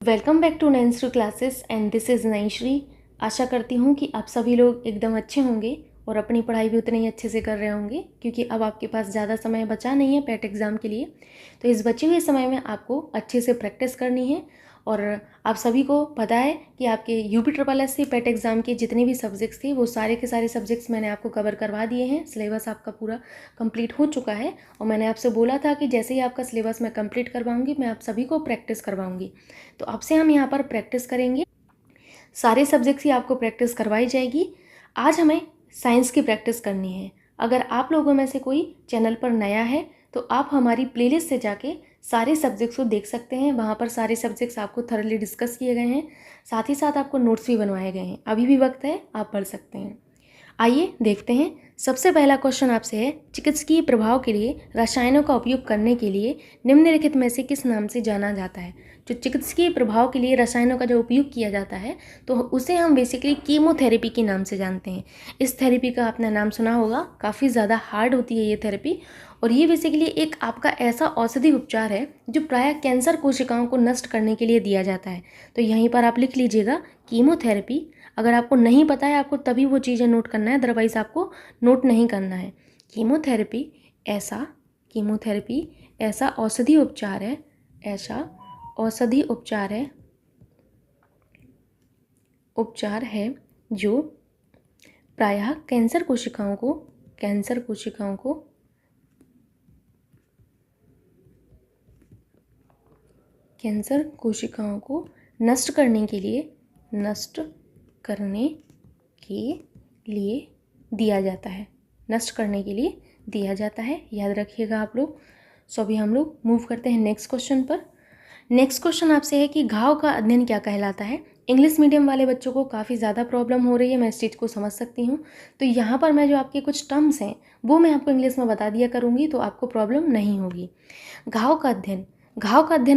Welcome back to Nanshree classes and this is Nanshree. आशा करती हूँ कि आप सभी लोग एकदम अच्छे होंगे और अपनी पढ़ाई भी उतने ही अच्छे से कर रहे होंगे, क्योंकि अब आपके पास ज़्यादा समय बचा नहीं है पैट एग्ज़ाम के लिए। तो इस बचे हुए समय में आपको अच्छे से प्रैक्टिस करनी है। और आप सभी को पता है कि आपके UPSSC पैट एग्ज़ाम के जितने भी सब्जेक्ट्स थे वो सारे के सारे सब्जेक्ट्स मैंने आपको कवर करवा दिए हैं। सिलेबस आपका पूरा कंप्लीट हो चुका है और मैंने आपसे बोला था कि जैसे ही आपका सिलेबस मैं कंप्लीट करवाऊंगी मैं आप सभी को प्रैक्टिस करवाऊंगी। तो आपसे हम यहाँ पर प्रैक्टिस करेंगे, सारे सब्जेक्ट्स की आपको प्रैक्टिस करवाई जाएगी। आज हमें साइंस की प्रैक्टिस करनी है। अगर आप लोगों में से कोई चैनल पर नया है तो आप हमारी प्लेलिस्ट से जाके सारे सब्जेक्ट्स को देख सकते हैं। वहाँ पर सारे सब्जेक्ट्स आपको थरली डिस्कस किए गए हैं, साथ ही साथ आपको नोट्स भी बनवाए गए हैं। अभी भी वक्त है, आप पढ़ सकते हैं। आइए देखते हैं। सबसे पहला क्वेश्चन आपसे है, चिकित्सकीय प्रभाव के लिए रसायनों का उपयोग करने के लिए निम्नलिखित में से किस नाम से जाना जाता है। जो चिकित्सकीय प्रभाव के लिए रसायनों का जो उपयोग किया जाता है तो उसे हम बेसिकली कीमोथेरेपी के नाम से जानते हैं। इस थेरेपी का आपने नाम सुना होगा, काफ़ी ज़्यादा हार्ड होती है ये थेरेपी। और ये बेसिकली एक आपका ऐसा औषधि उपचार है जो प्रायः कैंसर कोशिकाओं को नष्ट करने के लिए दिया जाता है। तो यहीं पर आप लिख लीजिएगा कीमोथेरेपी। अगर आपको नहीं पता है आपको तभी वो चीज़ें नोट करना है, अदरवाइज़ आपको नोट नहीं करना है। कीमोथेरेपी ऐसा औषधि उपचार है, उपचार है जो प्रायः कैंसर कोशिकाओं को नष्ट करने के लिए दिया जाता है। याद रखिएगा आप लोग। सो अभी हम लोग मूव करते हैं नेक्स्ट क्वेश्चन पर। नेक्स्ट क्वेश्चन आपसे है कि घाव का अध्ययन क्या कहलाता है। इंग्लिश मीडियम वाले बच्चों को काफ़ी ज़्यादा प्रॉब्लम हो रही है, मैं इस चीज़ को समझ सकती हूँ। तो यहाँ पर मैं जो आपके कुछ टर्म्स हैं वो मैं आपको इंग्लिश में बता दिया करूँगी, तो आपको प्रॉब्लम नहीं होगी। घाव का अध्ययन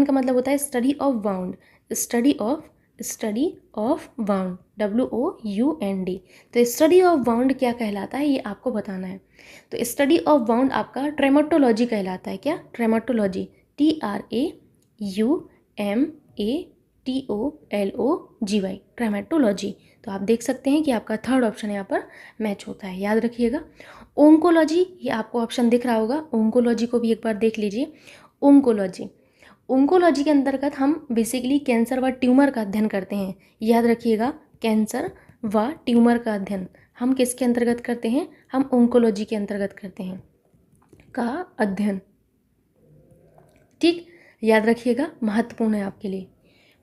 का मतलब होता है स्टडी ऑफ वाउंड, WOUND। तो स्टडी ऑफ वाउंड क्या कहलाता है ये आपको बताना है। तो स्टडी ऑफ वाउंड आपका ट्रेमेटोलॉजी कहलाता है। क्या? ट्रेमेटोलॉजी, TRAMATOLOGY, ट्रेमेटोलॉजी। तो आप देख सकते हैं कि आपका थर्ड ऑप्शन यहाँ पर मैच होता है, याद रखिएगा। ओंकोलॉजी, ये आपको ऑप्शन दिख रहा होगा, ओंकोलॉजी को भी एक बार देख लीजिए। ओंकोलॉजी के अंतर्गत हम बेसिकली कैंसर व ट्यूमर का अध्ययन करते हैं। याद रखिएगा, कैंसर व ट्यूमर का अध्ययन हम किसके अंतर्गत करते हैं? हम ओंकोलॉजी के अंतर्गत करते हैं का अध्ययन। ठीक, याद रखिएगा, महत्वपूर्ण है आपके लिए।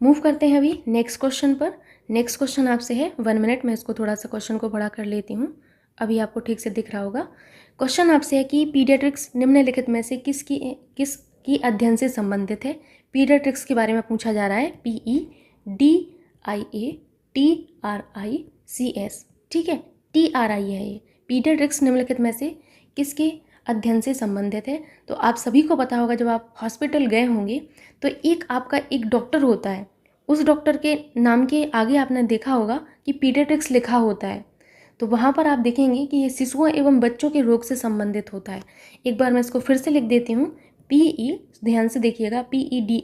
मूव करते हैं अभी नेक्स्ट क्वेश्चन पर। नेक्स्ट क्वेश्चन आपसे है, 1 मिनट में इसको थोड़ा सा क्वेश्चन को बड़ा कर लेती हूँ, अभी आपको ठीक से दिख रहा होगा। क्वेश्चन आपसे है कि पीडियाट्रिक्स निम्नलिखित में से किसकी अध्ययन से संबंधित है। पीडियाट्रिक्स के बारे में पूछा जा रहा है, PEDIATRICS। ठीक है, TRI है ये। पीडियाट्रिक्स निम्नलिखित में से किसके अध्ययन से संबंधित है। तो आप सभी को पता होगा, जब आप हॉस्पिटल गए होंगे तो आपका एक डॉक्टर होता है, उस डॉक्टर के नाम के आगे आपने देखा होगा कि पीडियाट्रिक्स लिखा होता है। तो वहाँ पर आप देखेंगे कि ये शिशुओं एवं बच्चों के रोग से संबंधित होता है। एक बार मैं इसको फिर से लिख देती हूँ, ध्यान से देखिएगा, PEDIATRICS,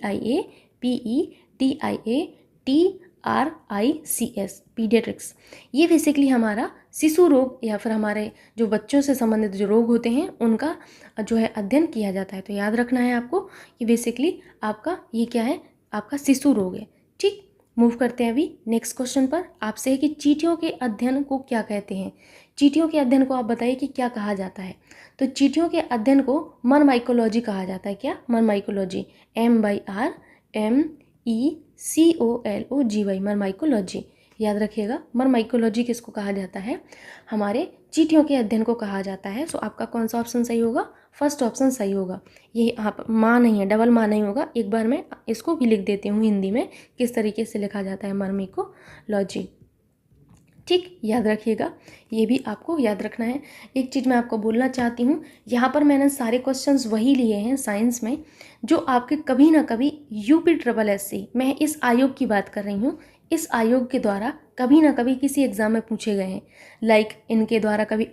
पीडियाट्रिक्स। ये बेसिकली हमारा शिशु रोग या फिर हमारे जो बच्चों से संबंधित जो रोग होते हैं उनका जो है अध्ययन किया जाता है। तो याद रखना है आपको कि बेसिकली आपका ये क्या है, आपका शिशु रोग है। ठीक, मूव करते हैं अभी नेक्स्ट क्वेश्चन पर। आपसे है कि चींटियों के अध्ययन को क्या कहते हैं। चींटियों के अध्ययन को आप बताइए कि क्या कहा जाता है। तो चींटियों के अध्ययन को मरमाइकोलॉजी कहा जाता है। क्या? मरमाइकोलॉजी, MYRMECOLOGY, मरमाइकोलॉजी। याद रखिएगा, मरमाइकोलॉजी किसको कहा जाता है? हमारे चींटियों के अध्ययन को कहा जाता है। सो आपका कौन सा ऑप्शन सही होगा? फर्स्ट ऑप्शन सही होगा। ये आप माँ नहीं है, डबल माँ नहीं होगा। एक बार मैं इसको भी लिख देती हूँ हिंदी में, किस तरीके से लिखा जाता है, मरमिकोलॉजी। ठीक, याद रखिएगा, ये भी आपको याद रखना है। एक चीज़ मैं आपको बोलना चाहती हूँ, यहाँ पर मैंने सारे क्वेश्चंस वही लिए हैं साइंस में जो आपके कभी ना कभी UPSSC, मैं इस आयोग की बात कर रही हूँ, इस आयोग के द्वारा कभी ना कभी किसी एग्ज़ाम में पूछे गए हैं। लाइक इनके द्वारा कभी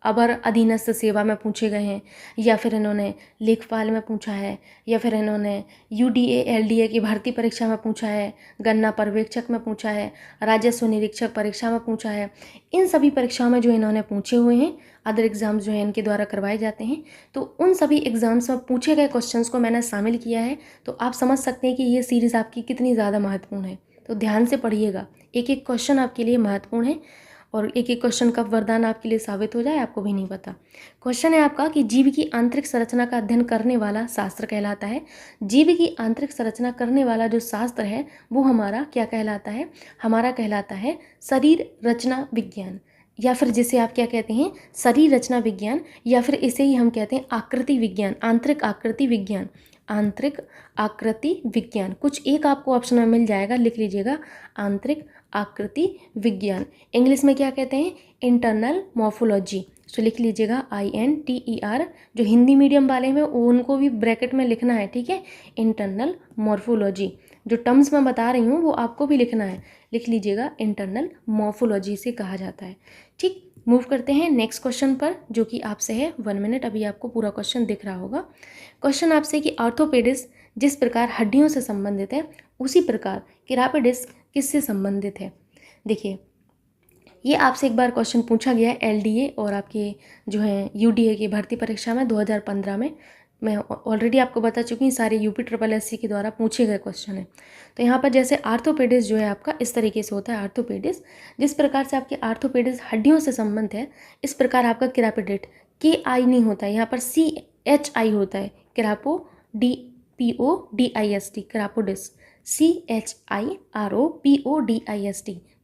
अबर अधीनस्थ सेवा में पूछे गए हैं, या फिर इन्होंने लेखपाल में पूछा है, या फिर इन्होंने UDA LDA की भर्ती परीक्षा में पूछा है, गन्ना पर्यवेक्षक में पूछा है, राजस्व निरीक्षक परीक्षा में पूछा है। इन सभी परीक्षाओं में जो इन्होंने पूछे हुए हैं, अदर एग्ज़ाम्स जो है इनके द्वारा करवाए जाते हैं, तो उन सभी एग्ज़ाम्स में पूछे गए क्वेश्चंस को मैंने शामिल किया है। तो आप समझ सकते हैं कि ये सीरीज़ आपकी कितनी ज़्यादा महत्वपूर्ण है। तो ध्यान से पढ़िएगा, एक एक क्वेश्चन आपके लिए महत्वपूर्ण है, और एक एक क्वेश्चन कब वरदान आपके लिए साबित हो जाए आपको भी नहीं पता। क्वेश्चन है आपका कि जीव की आंतरिक संरचना का अध्ययन करने वाला शास्त्र कहलाता है। जीव की आंतरिक संरचना करने वाला जो शास्त्र है वो हमारा क्या कहलाता है? हमारा कहलाता है शरीर रचना विज्ञान, या फिर जिसे आप क्या कहते हैं, शरीर रचना विज्ञान, या फिर इसे ही हम कहते हैं आकृति विज्ञान, आंतरिक आकृति विज्ञान, आंतरिक आकृति विज्ञान। कुछ एक आपको ऑप्शन में मिल जाएगा, लिख लीजिएगा, आंतरिक आकृति विज्ञान। इंग्लिश में क्या कहते हैं? Internal morphology. तो लिख लीजिएगा INTER। जो हिंदी मीडियम वाले हैं उनको भी ब्रैकेट में लिखना है, ठीक है, इंटरनल मॉर्फोलॉजी। जो टर्म्स मैं बता रही हूँ वो आपको भी लिखना है, लिख लीजिएगा, इंटरनल मॉर्फोलॉजी से कहा जाता है। ठीक, मूव करते हैं नेक्स्ट क्वेश्चन पर, जो कि आपसे है 1 मिनट। अभी आपको पूरा क्वेश्चन दिख रहा होगा। क्वेश्चन आपसे कि ऑर्थोपेडिक्स जिस प्रकार हड्डियों से संबंधित है, उसी प्रकार केरापेडिक्स किससे संबंधित है? देखिए, ये आपसे एक बार क्वेश्चन पूछा गया है LDA और आपके जो है UDA की भर्ती परीक्षा में 2015 में। मैं ऑलरेडी आपको बता चुकी हूँ, सारे UPSSC के द्वारा पूछे गए क्वेश्चन है। तो यहाँ पर जैसे आर्थोपेडिक्स जो है आपका इस तरीके से होता है। आर्थोपेडिक्स जिस प्रकार से आपके आर्थोपेडिक्स हड्डियों से संबंध है, इस प्रकार आपका केरापेडिक्स KI नहीं होता है, यहाँ पर CHI होता है। केरापो DPODIST, केरापोडिस्ट CHIROPODIST।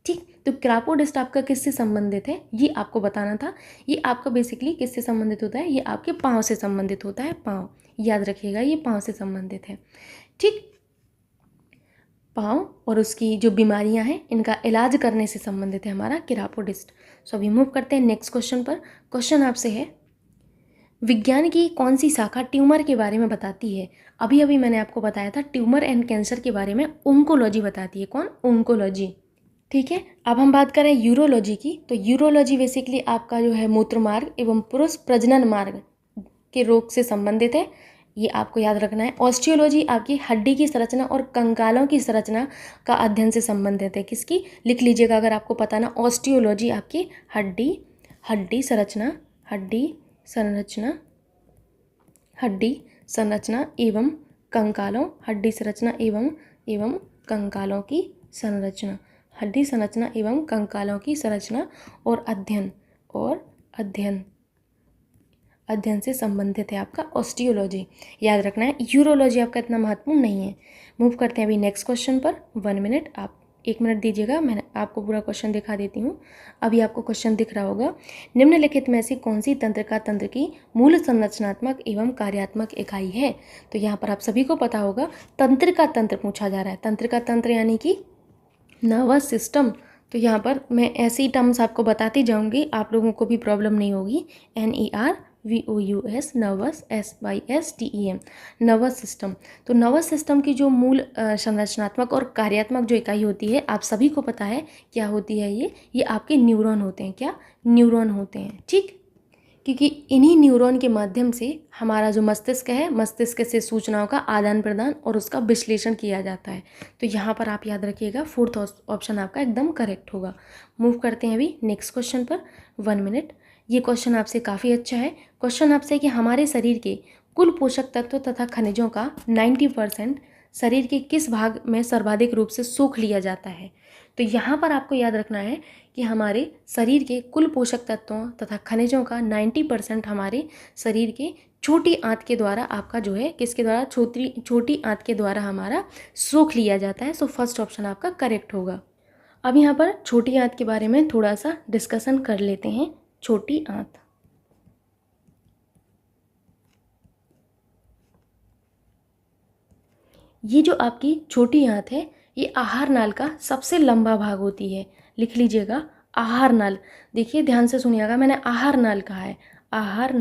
ठीक, तो केरापोडिस्ट आपका किससे संबंधित है ये आपको बताना था। ये आपका बेसिकली किससे संबंधित होता है? ये आपके पाँव से संबंधित होता है, पाँव, याद रखिएगा, ये पाँव से संबंधित है। ठीक, पाँव और उसकी जो बीमारियां हैं इनका इलाज करने से संबंधित है हमारा केरापोडिस्ट। सो अभी मूव करते हैं नेक्स्ट क्वेश्चन पर। क्वेश्चन आपसे है, विज्ञान की कौन सी शाखा ट्यूमर के बारे में बताती है? अभी अभी मैंने आपको बताया था ट्यूमर एंड कैंसर के बारे में ओंकोलॉजी बताती है। कौन? ओंकोलॉजी। ठीक है, अब हम बात करें यूरोलॉजी की। तो यूरोलॉजी बेसिकली आपका जो है मूत्र मार्ग एवं पुरुष प्रजनन मार्ग के रोग से संबंधित है, ये आपको याद रखना है। ऑस्टियोलॉजी आपकी हड्डी की संरचना और कंकालों की संरचना का अध्ययन से संबंधित है। किसकी? लिख लीजिएगा अगर आपको पता ना। ऑस्टियोलॉजी आपकी हड्डी संरचना एवं कंकालों, हड्डी संरचना एवं कंकालों की संरचना, हड्डी संरचना एवं कंकालों की संरचना और अध्ययन से संबंधित है आपका ऑस्टियोलॉजी, याद रखना है। यूरोलॉजी आपका इतना महत्वपूर्ण नहीं है। मूव करते हैं अभी नेक्स्ट क्वेश्चन पर। 1 मिनट, आप 1 मिनट दीजिएगा, मैं आपको पूरा क्वेश्चन दिखा देती हूँ। अभी आपको क्वेश्चन दिख रहा होगा, निम्नलिखित में से कौन सी तंत्र की मूल संरचनात्मक एवं कार्यात्मक इकाई है? तो यहाँ पर आप सभी को पता होगा तंत्र पूछा जा रहा है। तंत्र यानी कि नर्वस सिस्टम। तो यहाँ पर मैं ऐसे ही टर्म्स आपको बताती जाऊँगी, आप लोगों को भी प्रॉब्लम नहीं होगी। NERVOUS, nervous, SYSTEM, nervous system. तो नर्वस सिस्टम की जो मूल संरचनात्मक और कार्यात्मक जो इकाई होती है, आप सभी को पता है क्या होती है ये आपके न्यूरॉन होते हैं। क्या? न्यूरॉन होते हैं। ठीक, क्योंकि इन्हीं न्यूरॉन के माध्यम से हमारा जो मस्तिष्क है, मस्तिष्क से सूचनाओं का आदान प्रदान और उसका विश्लेषण किया जाता है। तो यहाँ पर आप याद रखिएगा, 4th ऑप्शन आपका एकदम करेक्ट होगा। मूव करते हैं अभी नेक्स्ट क्वेश्चन पर। 1 मिनट, ये क्वेश्चन आपसे काफ़ी अच्छा है। क्वेश्चन आपसे कि हमारे शरीर के कुल पोषक तत्व तथा खनिजों का 90% शरीर के किस भाग में सर्वाधिक रूप से सोख लिया जाता है? तो यहाँ पर आपको याद रखना है कि हमारे शरीर के कुल पोषक तत्वों तथा खनिजों का 90% हमारे शरीर के छोटी आंत के द्वारा आपका जो है, किसके द्वारा? छोटी आंत के द्वारा हमारा सोख लिया जाता है। सो फर्स्ट ऑप्शन आपका करेक्ट होगा। अब यहाँ पर छोटी आंत के बारे में थोड़ा सा डिस्कशन कर लेते हैं। छोटी आंत, ये जो आपकी छोटी आंत है, ये आहार नाल का सबसे लंबा भाग होती है। लिख लीजिएगा आहार नाल। देखिए ध्यान से सुनिएगा, मैंने आहार नाल कहा है। आहार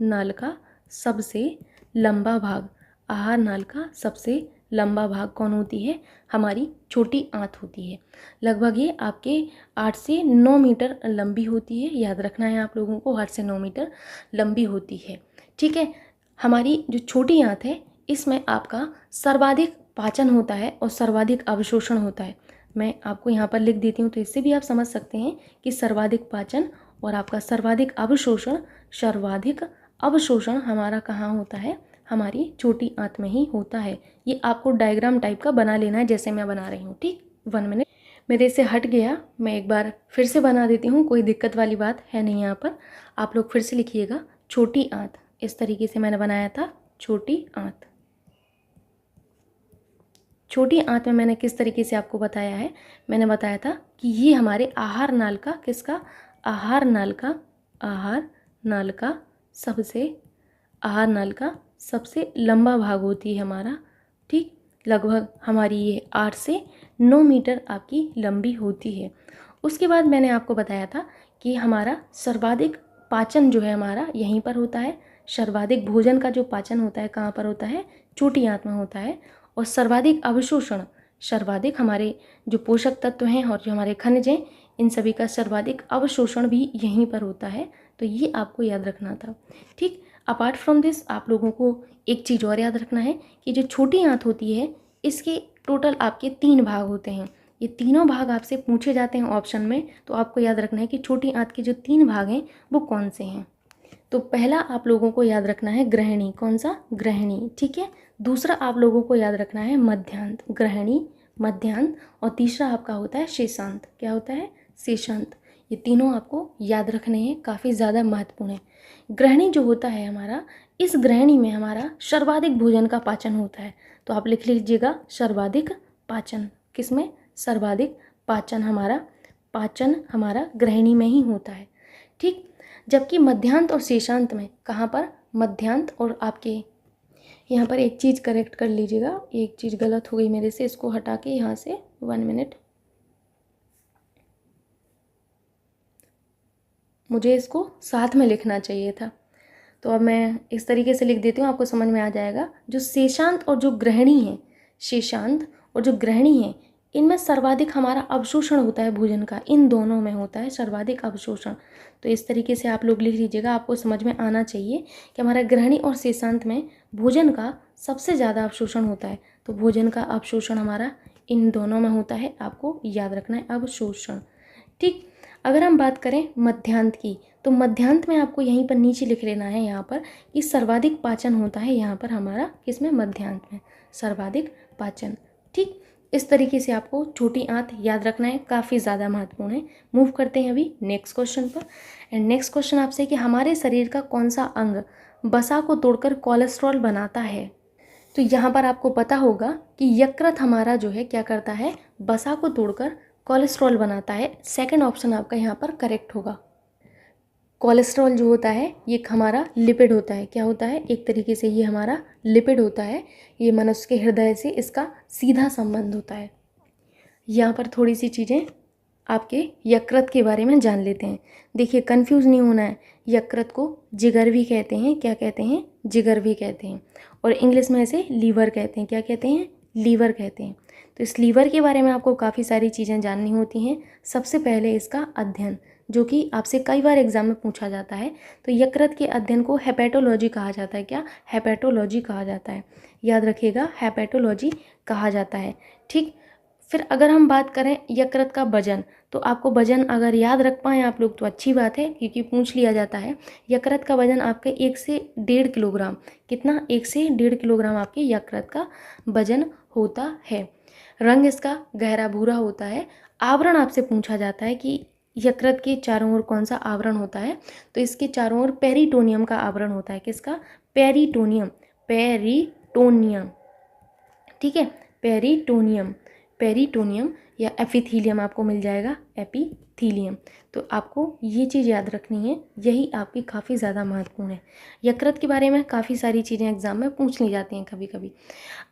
नाल का सबसे लंबा भाग, आहार नाल का सबसे लंबा भाग कौन होती है? हमारी छोटी आंत होती है। लगभग ये आपके 8 से 9 मीटर लंबी होती है। याद रखना है आप लोगों को, 8 से 9 मीटर लंबी होती है। ठीक है, हमारी जो छोटी आंत है इसमें आपका सर्वाधिक पाचन होता है और सर्वाधिक अवशोषण होता है। मैं आपको यहाँ पर लिख देती हूँ तो इससे भी आप समझ सकते हैं कि सर्वाधिक पाचन और आपका सर्वाधिक अवशोषण हमारा कहाँ होता है? हमारी छोटी आंत में ही होता है। ये आपको डायग्राम टाइप का बना लेना है जैसे मैं बना रही हूँ। ठीक, 1 मिनट मेरे से हट गया, मैं एक बार फिर से बना देती हूँ, कोई दिक्कत वाली बात है नहीं यहाँ पर। आप लोग फिर से लिखिएगा छोटी आंत, इस तरीके से मैंने बनाया था छोटी आंत। छोटी आंत में मैंने किस तरीके से आपको बताया है? मैंने बताया था कि ये हमारे आहार नाल का, किसका? आहार नाल का सबसे लंबा भाग होती है हमारा। ठीक, लगभग हमारी ये 8 से 9 मीटर आपकी लंबी होती है। उसके बाद मैंने आपको बताया था कि हमारा सर्वाधिक पाचन जो है हमारा यहीं पर होता है। सर्वाधिक भोजन का जो पाचन होता है कहाँ पर होता है? छोटी आंत में होता है। और सर्वाधिक अवशोषण, सर्वाधिक हमारे जो पोषक तत्व हैं और जो हमारे खनिज हैं, इन सभी का सर्वाधिक अवशोषण भी यहीं पर होता है। तो ये आपको याद रखना था। ठीक, अपार्ट फ्रॉम दिस आप लोगों को एक चीज़ और याद रखना है कि जो छोटी आंत होती है इसके टोटल आपके 3 भाग होते हैं। ये तीनों भाग आपसे पूछे जाते हैं ऑप्शन में, तो आपको याद रखना है कि छोटी आंत के जो 3 भाग हैं वो कौन से हैं। तो पहला आप लोगों को याद रखना है ग्रहणी। कौन सा? ग्रहणी। ठीक है, दूसरा आप लोगों को याद रखना है मध्यांत। ग्रहणी, मध्यांत, और तीसरा आपका होता है शेषांत। क्या होता है? शेषांत। ये तीनों आपको याद रखने हैं, काफ़ी ज़्यादा महत्वपूर्ण है। ग्रहणी जो होता है हमारा, इस ग्रहणी में हमारा सर्वाधिक भोजन का पाचन होता है। तो आप लिख लीजिएगा सर्वाधिक पाचन। किसमें? सर्वाधिक पाचन हमारा ग्रहणी में ही होता है। ठीक, जबकि मध्यांत और शेषांत में कहाँ पर? मध्यांत और आपके यहाँ पर एक चीज़ करेक्ट कर लीजिएगा, एक चीज़ गलत हो गई मेरे से, इसको हटा के यहाँ से 1 मिनट, मुझे इसको साथ में लिखना चाहिए था। तो अब मैं इस तरीके से लिख देती हूँ, आपको समझ में आ जाएगा। जो शेषांत और जो ग्रहणी है, शेषांत और जो ग्रहणी है, इनमें सर्वाधिक हमारा अवशोषण होता है भोजन का। इन दोनों में होता है सर्वाधिक अवशोषण। तो इस तरीके से आप लोग लिख लीजिएगा, आपको समझ में आना चाहिए कि हमारा ग्रहणी और शेषांत में भोजन का सबसे ज़्यादा अवशोषण होता है। तो भोजन का अवशोषण हमारा इन दोनों में होता है, आपको याद रखना है अवशोषण। ठीक, अगर हम बात करें मध्यांत की, तो मध्यांत में आपको यहीं पर नीचे लिख लेना है यहाँ पर कि सर्वाधिक पाचन होता है यहाँ पर हमारा, किसमें? मध्यांत में सर्वाधिक पाचन। ठीक, इस तरीके से आपको छोटी आंत याद रखना है, काफ़ी ज़्यादा महत्वपूर्ण है। मूव करते हैं अभी नेक्स्ट क्वेश्चन पर। एंड नेक्स्ट क्वेश्चन आपसे कि हमारे शरीर का कौन सा अंग वसा को तोड़कर कोलेस्ट्रॉल बनाता है? तो यहाँ पर आपको पता होगा कि यकृत हमारा जो है क्या करता है? वसा को तोड़कर कोलेस्ट्रॉल बनाता है। सेकंड ऑप्शन आपका यहाँ पर करेक्ट होगा। कोलेस्ट्रॉल जो होता है ये हमारा लिपिड होता है। क्या होता है? एक तरीके से ये हमारा लिपिड होता है। ये मनुष्य के हृदय से इसका सीधा संबंध होता है। यहाँ पर थोड़ी सी चीज़ें आपके यकृत के बारे में जान लेते हैं। देखिए, कंफ्यूज नहीं होना है। यकृत को जिगर भी कहते हैं। क्या कहते हैं? जिगर भी कहते हैं। और इंग्लिश में इसे लीवर कहते हैं। क्या कहते हैं? लीवर कहते हैं। तो इस लीवर के बारे में आपको काफ़ी सारी चीज़ें जाननी होती हैं। सबसे पहले इसका अध्ययन, जो कि आपसे कई बार एग्जाम में पूछा जाता है। तो यकृत के अध्ययन को हेपेटोलॉजी कहा जाता है। क्या? हेपेटोलॉजी कहा जाता है। याद रखिएगा, हेपेटोलॉजी कहा जाता है। ठीक, फिर अगर हम बात करें यकृत का वजन, तो आपको वजन अगर याद रख पाएँ आप लोग तो अच्छी बात है, क्योंकि पूछ लिया जाता है। यकृत का वजन आपके 1 से 1.5 किलोग्राम, कितना? 1 से 1.5 किलोग्राम आपके यकृत का वजन होता है। रंग इसका गहरा भूरा होता है। आवरण आपसे पूछा जाता है कि यकृत के चारों ओर कौन सा आवरण होता है? तो इसके चारों ओर पेरिटोनियम का आवरण होता है। किसका? पेरिटोनियम। पेरिटोनियम, ठीक है, पेरिटोनियम या एपिथीलियम आपको मिल जाएगा, एपिथीलियम। तो आपको ये चीज़ याद रखनी है, यही आपकी काफ़ी ज़्यादा महत्वपूर्ण है। यकृत के बारे में काफ़ी सारी चीज़ें एग्जाम में पूछ ली जाती हैं कभी कभी।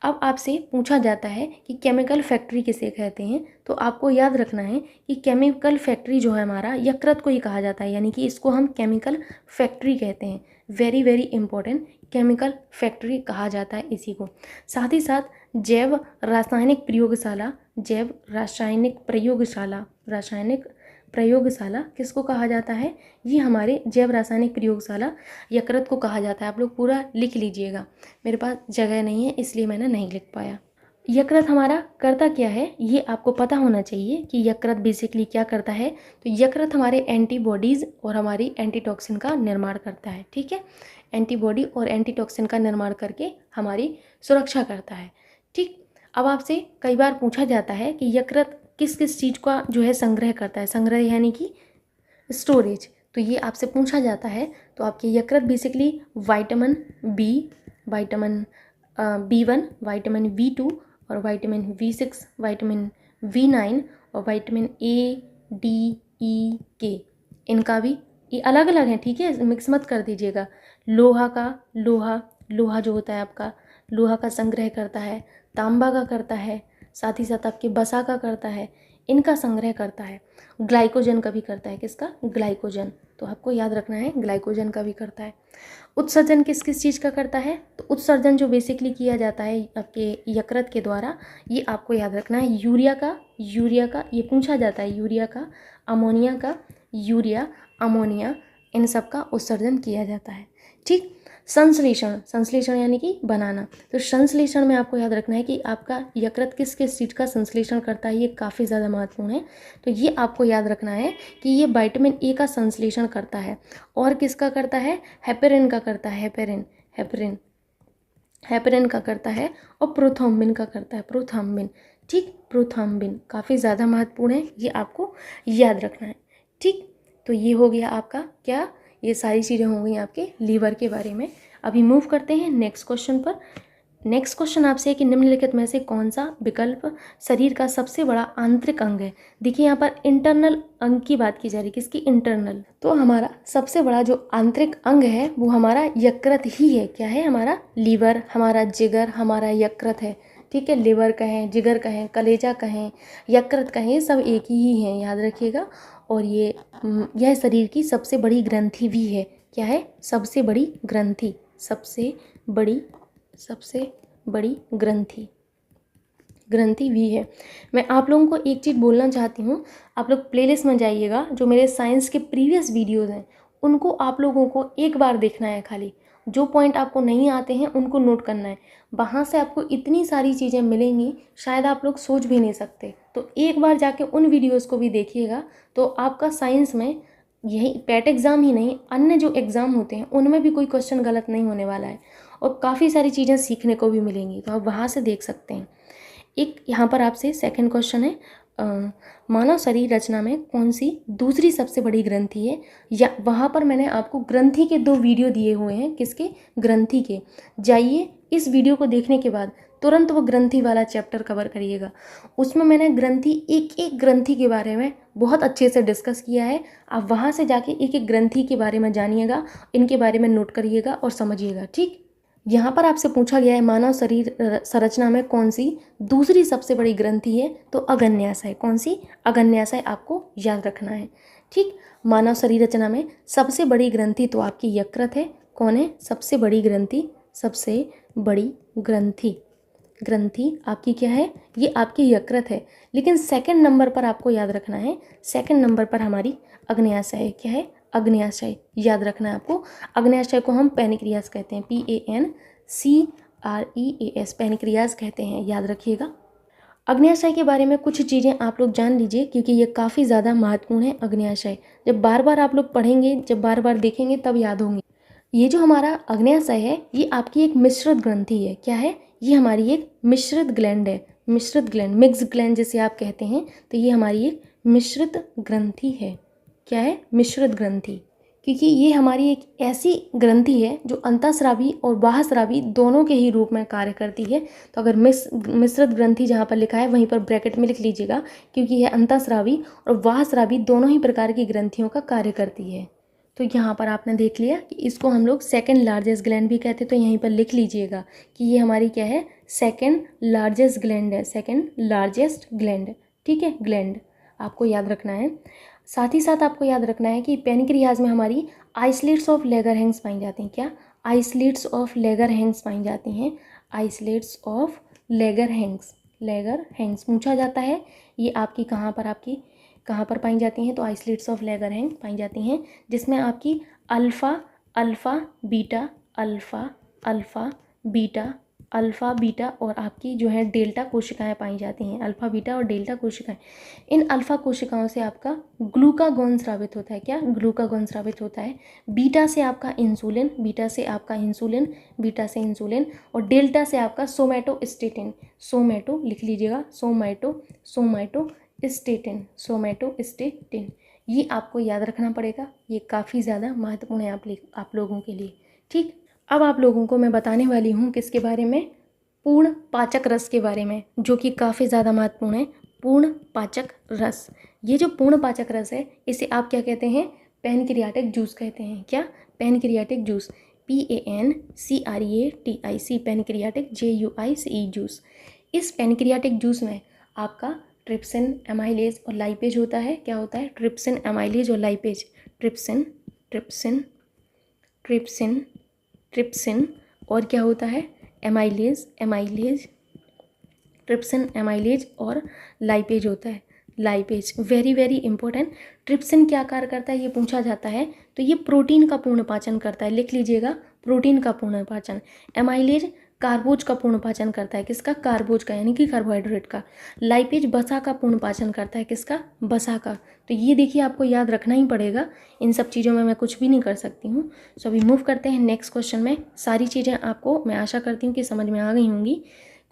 अब आपसे पूछा जाता है कि केमिकल फैक्ट्री किसे कहते हैं? तो आपको याद रखना है कि केमिकल फैक्ट्री जो है हमारा यकृत को ही कहा जाता है, यानी कि इसको हम केमिकल फैक्ट्री कहते हैं। Very very important, chemical factory कहा जाता है इसी को। साथ ही साथ जैव रासायनिक प्रयोगशाला, जैव रासायनिक प्रयोगशाला किसको कहा जाता है? ये हमारे जैव रासायनिक प्रयोगशाला यकृत को कहा जाता है। आप लोग पूरा लिख लीजिएगा, मेरे पास जगह नहीं है इसलिए मैंने नहीं लिख पाया। यकृत हमारा करता क्या है ये आपको पता होना चाहिए कि यकृत बेसिकली क्या करता है। तो यकृत हमारे एंटीबॉडीज़ और हमारी एंटीटॉक्सिन का निर्माण करता है। ठीक है, एंटीबॉडी और एंटीटॉक्सिन का निर्माण करके हमारी सुरक्षा करता है। ठीक, अब आपसे कई बार पूछा जाता है कि यकृत किस किस चीज़ का जो है संग्रह करता है। संग्रह यानी कि स्टोरेज, तो ये आपसे पूछा जाता है। तो आपके यकृत basically vitamin B, vitamin B1, vitamin B2 और विटामिन B6, विटामिन B9 और vitamin A, D, E, K, इनका भी ये अलग अलग है। ठीक है, मिक्स मत कर दीजिएगा। लोहा जो होता है आपका, लोहा का संग्रह करता है, तांबा का करता है, साथ ही साथ आपके वसा का करता है, इनका संग्रह करता है। ग्लाइकोजन का भी करता है। किसका? ग्लाइकोजन, तो आपको याद रखना है ग्लाइकोजन का भी करता है। उत्सर्जन किस किस चीज़ का करता है? तो उत्सर्जन जो बेसिकली किया जाता है आपके यकृत के द्वारा, ये आपको याद रखना है। यूरिया का ये पूछा जाता है। यूरिया का, अमोनिया का, यूरिया, अमोनिया, इन सब का उत्सर्जन किया जाता है। ठीक, संश्लेषण यानी कि बनाना। तो संश्लेषण में आपको याद रखना है कि आपका यकृत किस किस चीज़ का संश्लेषण करता है, ये काफ़ी ज़्यादा महत्वपूर्ण है। तो ये आपको याद रखना है कि ये विटामिन ए का संश्लेषण करता है। और किसका करता है? हेपेरिन का करता है। हेपेरिन का करता है और प्रोथ्रोम्बिन का करता है। प्रोथ्रोम्बिन, ठीक, प्रोथ्रोम्बिन काफ़ी ज़्यादा महत्वपूर्ण है, ये आपको याद रखना है। ठीक, तो ये हो गया आपका क्या, ये सारी चीज़ें हो गई आपके लीवर के बारे में। अभी मूव करते हैं नेक्स्ट क्वेश्चन पर। नेक्स्ट क्वेश्चन आपसे है कि निम्नलिखित में से कौन सा विकल्प शरीर का सबसे बड़ा आंतरिक अंग है? देखिए यहाँ पर इंटरनल अंग की बात की जा रही है। किसकी? इंटरनल। तो हमारा सबसे बड़ा जो आंतरिक अंग है वो हमारा यकृत ही है। क्या है? हमारा लीवर, हमारा जिगर, हमारा यकृत है। ठीक है, लिवर कहें, जिगर कहें, कलेजा कहें, यकृत कहें, सब एक ही है, याद रखिएगा। और यह शरीर की सबसे बड़ी ग्रंथि भी है। क्या है? सबसे बड़ी ग्रंथि, सबसे बड़ी ग्रंथि भी है। मैं आप लोगों को एक चीज़ बोलना चाहती हूँ, आप लोग प्लेलिस्ट में जाइएगा, जो मेरे साइंस के प्रीवियस वीडियोज़ हैं उनको आप लोगों को एक बार देखना है। खाली जो पॉइंट आपको नहीं आते हैं उनको नोट करना है। वहाँ से आपको इतनी सारी चीज़ें मिलेंगी, शायद आप लोग सोच भी नहीं सकते। तो एक बार जाके उन वीडियोज़ को भी देखिएगा, तो आपका साइंस में यही पैट एग्ज़ाम ही नहीं, अन्य जो एग्ज़ाम होते हैं उनमें भी कोई क्वेश्चन गलत नहीं होने वाला है और काफ़ी सारी चीज़ें सीखने को भी मिलेंगी। तो आप वहाँ से देख सकते हैं। एक यहाँ पर आपसे सेकंड क्वेश्चन है, मानव शरीर रचना में कौन सी दूसरी सबसे बड़ी ग्रंथि है? या वहाँ पर मैंने आपको ग्रंथि के 2 वीडियो दिए हुए हैं। किसके? ग्रंथि के। जाइए, इस वीडियो को देखने के बाद तुरंत वो ग्रंथि वाला चैप्टर कवर करिएगा। उसमें मैंने एक एक ग्रंथि के बारे में बहुत अच्छे से डिस्कस किया है। आप वहाँ से जाके एक एक ग्रंथि के बारे में जानिएगा, इनके बारे में नोट करिएगा और समझिएगा। ठीक, यहाँ पर आपसे पूछा गया है मानव शरीर संरचना में कौन सी दूसरी सबसे बड़ी ग्रंथि है? तो अग्न्याशय। कौन सी? अग्न्याशय आपको याद रखना है। ठीक, मानव शरीर रचना में सबसे बड़ी ग्रंथि तो आपकी यकृत है। कौन है सबसे बड़ी ग्रंथि? सबसे बड़ी ग्रंथि आपकी क्या है? ये आपकी यकृत है। लेकिन सेकंड नंबर पर आपको याद रखना है, सेकंड नंबर पर हमारी अग्न्याशय है। क्या है? अग्न्याशय, याद रखना है आपको। अग्न्याशय को हम पैनक्रियास कहते हैं, PANCREAS, पैनक्रियास कहते हैं, याद रखिएगा। अग्न्याशय के बारे में कुछ चीज़ें आप लोग जान लीजिए, क्योंकि ये काफ़ी ज़्यादा महत्वपूर्ण है। अग्न्याशय जब बार बार आप लोग पढ़ेंगे, जब बार बार देखेंगे तब याद होंगे। ये जो हमारा अग्न्याशय है ये आपकी एक मिश्रित ग्रंथि है। क्या है? ये हमारी एक मिश्रित ग्लैंड है। मिश्रित ग्लैंड, मिक्स ग्लैंड जिसे आप कहते हैं, तो ये हमारी एक मिश्रित ग्रंथि है। क्या है? मिश्रित ग्रंथि। क्योंकि ये हमारी एक ऐसी ग्रंथि है जो अंतःस्रावी और बाह्यस्रावी दोनों के ही रूप में कार्य करती है। तो अगर मिश्रित ग्रंथि जहाँ पर लिखा है वहीं पर ब्रैकेट में लिख लीजिएगा, क्योंकि यह अंतःस्रावी और बाह्यस्रावी दोनों ही प्रकार की ग्रंथियों का कार्य करती है। तो यहाँ पर आपने देख लिया कि इसको हम लोग सेकंड लार्जेस्ट ग्लैंड भी कहते हैं। तो यहीं पर लिख लीजिएगा कि ये हमारी क्या है? सेकंड लार्जेस्ट ग्लैंड है। सेकंड लार्जेस्ट ग्लैंड, ठीक है, ग्लैंड आपको याद रखना है। साथ ही साथ आपको याद रखना है कि पैनक्रियाज में हमारी आइसलेट्स ऑफ लेगरहैंग्स पाई जाती हैं। क्या? आइसलेट्स ऑफ लेगरहैंग्स पाई जाती हैं। आइसलेट्स ऑफ लेगरहैंग्स पूछा जाता है। ये आपकी कहाँ पर पाई जाती हैं? तो आइसलेट्स ऑफ लेगरहैंग पाई जाती हैं, जिसमें आपकी अल्फ़ा बीटा और आपकी जो है डेल्टा कोशिकाएं पाई जाती हैं। अल्फ़ा बीटा और डेल्टा कोशिकाएं, इन अल्फ़ा कोशिकाओं से आपका ग्लूकागॉन स्रावित होता है। क्या? ग्लूकागॉन स्रावित होता है। बीटा से आपका इंसुलिन, और डेल्टा से आपका सोमैटोस्टेटिन, लिख लीजिएगा, सोमैटोस्टेटिन। ये आपको याद रखना पड़ेगा, ये काफ़ी ज़्यादा महत्वपूर्ण है आप लोगों के लिए। ठीक, अब आप लोगों को मैं बताने वाली हूँ किसके बारे में? पूर्ण पाचक रस के बारे में, जो कि काफ़ी ज़्यादा महत्वपूर्ण है। पूर्ण पाचक रस, ये जो पूर्ण पाचक रस है, इसे आप क्या कहते हैं? पैनक्रियाटिक जूस कहते हैं। क्या? Pancreatic juice, PANCREATIC, pancreatic JUICE juice. इस पैनक्रियाटिक जूस में आपका ट्रिप्सिन, एमाइलेज और लाइपेज होता है। क्या होता है? ट्रिप्सिन, एमाइलेज और लाइपेज। ट्रिप्सिन और क्या होता है? एमाइलेज, ट्रिप्सिन, एमाइलेज और लाइपेज होता है। Lipase very very important. Trypsin क्या कार्य करता है, ये पूछा जाता है। तो ये प्रोटीन का पूर्ण पाचन करता है, लिख लीजिएगा, प्रोटीन का पूर्ण पाचन। एमाइलेज कार्बोज का पूर्ण पाचन करता है। किसका? कार्बोज का, यानी कि कार्बोहाइड्रेट का। लाइपेज बसा का पूर्ण पाचन करता है। किसका? बसा का। तो ये देखिए, आपको याद रखना ही पड़ेगा। इन सब चीज़ों में मैं कुछ भी नहीं कर सकती हूँ। सो अभी मूव करते हैं नेक्स्ट क्वेश्चन में। सारी चीज़ें आपको मैं आशा करती हूँ कि समझ में आ गई होंगी।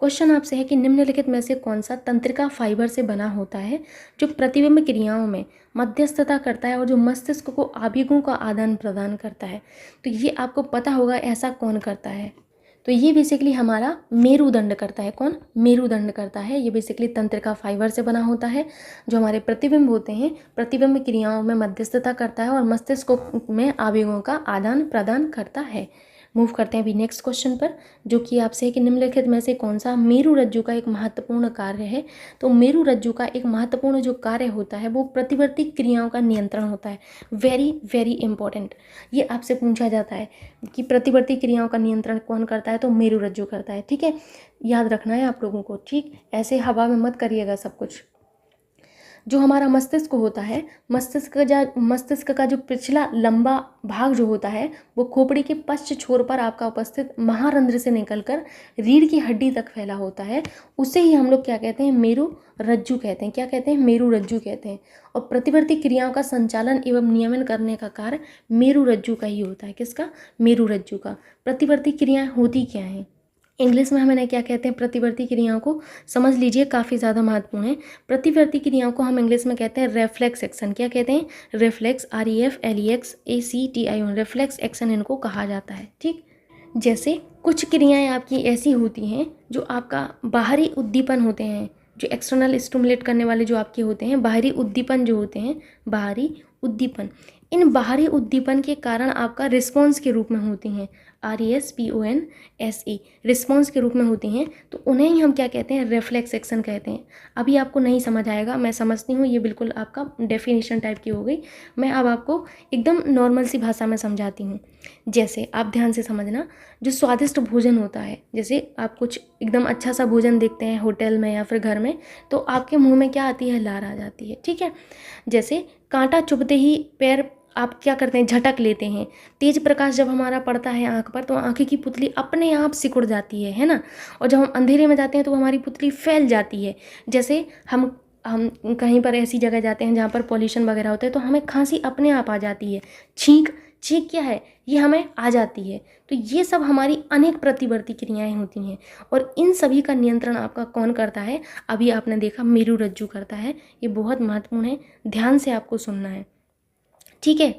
क्वेश्चन आपसे है कि निम्नलिखित में से कौन सा तंत्रिका फाइबर से बना होता है जो प्रतिबिंब क्रियाओं में मध्यस्थता करता है और जो मस्तिष्क को आवेगों का आदान प्रदान करता है? तो ये आपको पता होगा, ऐसा कौन करता है? तो ये बेसिकली हमारा मेरुदंड करता है। कौन? मेरुदंड करता है। ये बेसिकली तंत्रिका फाइबर से बना होता है, जो हमारे प्रतिबिंब होते हैं, प्रतिबिंब क्रियाओं में मध्यस्थता करता है और मस्तिष्क में आवेगों का आदान प्रदान करता है। मूव करते हैं अभी नेक्स्ट क्वेश्चन पर, जो कि आपसे है कि निम्नलिखित में से कौन सा मेरुरज्जु का एक महत्वपूर्ण कार्य है? तो मेरुरज्जु का एक महत्वपूर्ण जो कार्य होता है वो प्रतिवर्ती क्रियाओं का नियंत्रण होता है। वेरी वेरी इंपॉर्टेंट, ये आपसे पूछा जाता है कि प्रतिवर्ती क्रियाओं का नियंत्रण कौन करता है? तो मेरुरज्जु करता है। ठीक है, याद रखना है आप लोगों को। ठीक, ऐसे हवा में मत करिएगा सब कुछ। जो हमारा मस्तिष्क होता है, मस्तिष्क का जो पिछला लंबा भाग जो होता है, वो खोपड़ी के पश्च छोर पर आपका उपस्थित महारंध्र से निकलकर रीढ़ की हड्डी तक फैला होता है। उसे ही हम लोग क्या कहते हैं? मेरुरज्जु कहते हैं। क्या कहते हैं? मेरुरज्जु कहते हैं। और प्रतिवर्ती क्रियाओं का संचालन एवं नियमन करने का कार्य मेरुरज्जु का ही होता है। किसका? मेरुरज्जु का। प्रतिवर्ती क्रियाएं होती क्या हैं? इंग्लिश में हमें क्या कहते हैं? प्रतिवर्ती क्रियाओं को समझ लीजिए, काफ़ी ज़्यादा महत्वपूर्ण है। प्रतिवर्ती क्रियाओं को हम इंग्लिश में कहते हैं रेफ्लेक्स एक्शन। क्या कहते हैं? रेफ्लेक्स, REFLEXACTION, रेफ्लेक्स एक्शन इनको कहा जाता है। ठीक, जैसे कुछ क्रियाएं आपकी ऐसी होती हैं जो आपका बाहरी उद्दीपन होते हैं, जो एक्सटर्नल स्टिमुलेट करने वाले जो आपके होते हैं, बाहरी उद्दीपन जो होते हैं, बाहरी उद्दीपन, इन बाहरी उद्दीपन के कारण आपका रिस्पॉन्स के रूप में होती हैं। RESPONSE, रिस्पॉन्स के रूप में होती हैं। तो उन्हें ही हम क्या कहते हैं? रेफ्लेक्स एक्शन कहते हैं। अभी आपको नहीं समझ आएगा, मैं समझती हूँ, ये बिल्कुल आपका डेफिनेशन टाइप की हो गई। मैं अब आपको एकदम नॉर्मल सी भाषा में समझाती हूँ। जैसे आप ध्यान से समझना, जो स्वादिष्ट भोजन होता है, जैसे आप कुछ एकदम अच्छा सा भोजन देखते हैं होटल में या फिर घर में, तो आपके मुंह में क्या आती है? लार आ जाती है। ठीक है, जैसे कांटा चुभते ही पैर आप क्या करते हैं? झटक लेते हैं। तेज प्रकाश जब हमारा पड़ता है आँख पर, तो आँखें की पुतली अपने आप सिकुड़ जाती है ना। और जब हम अंधेरे में जाते हैं तो हमारी पुतली फैल जाती है। जैसे हम कहीं पर ऐसी जगह जाते हैं जहाँ पर पॉल्यूशन वगैरह होता है, तो हमें खांसी अपने आप आ जाती है। छींक क्या है? ये हमें आ जाती है। तो ये सब हमारी अनेक प्रतिवर्ती क्रियाएं होती हैं, और इन सभी का नियंत्रण आपका कौन करता है? अभी आपने देखा, मेरुरज्जु करता है। ये बहुत महत्वपूर्ण है, ध्यान से आपको सुनना है। ठीक है,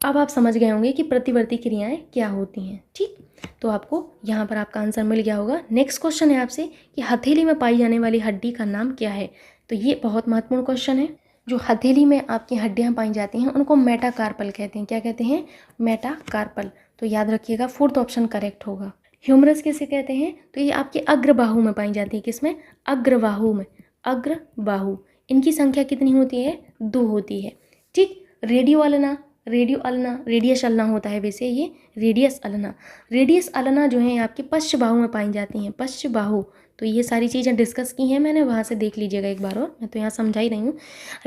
अब आप समझ गए होंगे कि प्रतिवर्ती क्रियाएं क्या होती हैं। ठीक, तो आपको यहाँ पर आपका आंसर मिल गया होगा। नेक्स्ट क्वेश्चन है आपसे कि हथेली में पाई जाने वाली हड्डी का नाम क्या है? तो ये बहुत महत्वपूर्ण क्वेश्चन है। जो हथेली में आपकी हड्डियाँ पाई जाती हैं उनको मेटाकार्पल कहते हैं। क्या कहते हैं? मेटाकार्पल। तो याद रखिएगा, फोर्थ ऑप्शन करेक्ट होगा। ह्यूमरस किसे कहते हैं? तो ये आपके अग्रबाहु में पाई जाती है। किसमें? अग्रबाहु में। अग्रबाहु, इनकी संख्या कितनी होती है? 2 होती है। ठीक, रेडियस अल्ना होता है वैसे ये रेडियस अल्ना जो है आपके पश्च बाहु में पाई जाती हैं। पश्च बाहु, तो ये सारी चीज़ें डिस्कस की हैं मैंने, वहाँ से देख लीजिएगा एक बार और, मैं तो यहाँ समझा ही रही हूँ।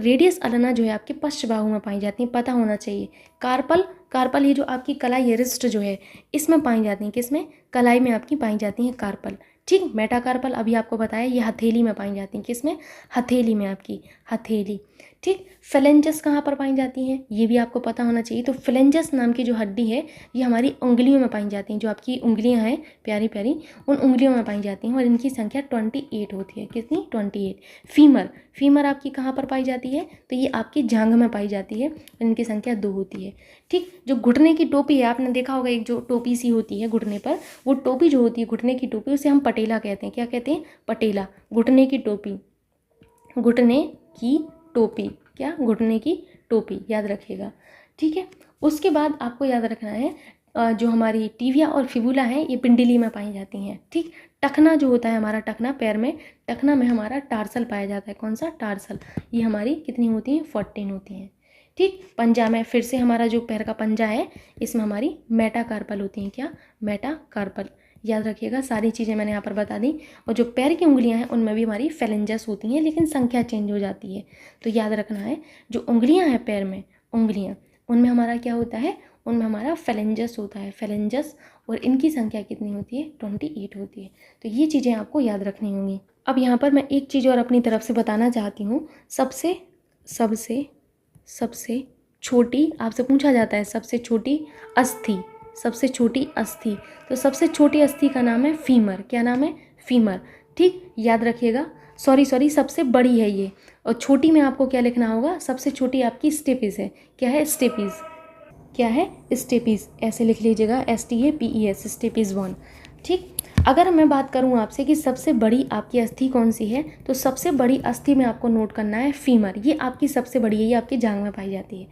रेडियस अल्ना जो है आपके पश्च बाहु में पाई जाती है, पता होना चाहिए। कार्पल, कार्पल ये जो आपकी कलाई है, रिस्ट जो है, इसमें पाई जाती हैं, किसमें, कलाई में आपकी पाई जाती हैं कार्पल। ठीक, मेटाकार्पल अभी आपको बताया ये हथेली में पाई जाती हैं, किसमें, हथेली में, आपकी हथेली। ठीक, फेलेंजस कहाँ पर पाई जाती हैं, ये भी आपको पता होना चाहिए। तो फेलेंजस नाम की जो हड्डी है ये हमारी उंगलियों में पाई जाती हैं, जो आपकी उंगलियां हैं प्यारी प्यारी, उन उंगलियों में पाई जाती हैं, और इनकी संख्या 28 होती है। कितनी, 28। फीमर, फीमर आपकी कहाँ पर पाई जाती है, तो ये आपकी जांघ में पाई जाती है, और इनकी संख्या 2 होती है। ठीक, जो घुटने की टोपी है, आपने देखा होगा एक जो टोपी सी होती है घुटने पर, वो टोपी जो होती है घुटने की टोपी, उसे हम पटेला कहते हैं। क्या कहते हैं, पटेला। घुटने की टोपी, घुटने की टोपी, क्या, घुटने की टोपी, याद रखिएगा। ठीक है, उसके बाद आपको याद रखना है जो हमारी टिबिया और फिबुला है ये पिंडली में पाई जाती हैं। ठीक, टखना जो होता है हमारा, टखना पैर में, टखना में हमारा टार्सल पाया जाता है। कौन सा, टार्सल। ये हमारी कितनी होती हैं, 14 होती हैं। ठीक, पंजा में फिर से हमारा जो पैर का पंजा है, इसमें हमारी मेटाकार्पल होती हैं। क्या, मेटाकार्पल, याद रखिएगा। सारी चीज़ें मैंने यहाँ पर बता दी। और जो पैर की उंगलियां हैं उनमें भी हमारी फेलेंजस होती हैं, लेकिन संख्या चेंज हो जाती है। तो याद रखना है, जो उंगलियां हैं पैर में, उंगलियां, उनमें हमारा क्या होता है, उनमें हमारा फेलेंजस होता है, फेलेंजस। और इनकी संख्या कितनी होती है, 28 होती है। तो ये चीज़ें आपको याद रखनी होंगी। अब यहाँ पर मैं एक चीज़ और अपनी तरफ से बताना चाहती हूँ। सबसे सबसे सबसे छोटी, आपसे पूछा जाता है सबसे छोटी अस्थि, सबसे छोटी अस्थि, तो सबसे छोटी अस्थि का नाम है फीमर। क्या नाम है, फीमर। ठीक, याद रखिएगा। सॉरी, सबसे बड़ी है ये, और छोटी में आपको क्या लिखना होगा, सबसे छोटी आपकी स्टेपिस है। क्या है, स्टेपिस, क्या है, स्टेपिस, ऐसे लिख लीजिएगा, STAPES, स्टेपिस 1। ठीक, अगर मैं बात करूं आपसे कि सबसे बड़ी आपकी अस्थि कौन सी है, तो सबसे बड़ी अस्थि में आपको नोट करना है फीमर। ये आपकी सबसे बड़ी है, ये आपकी जांघ में पाई जाती है।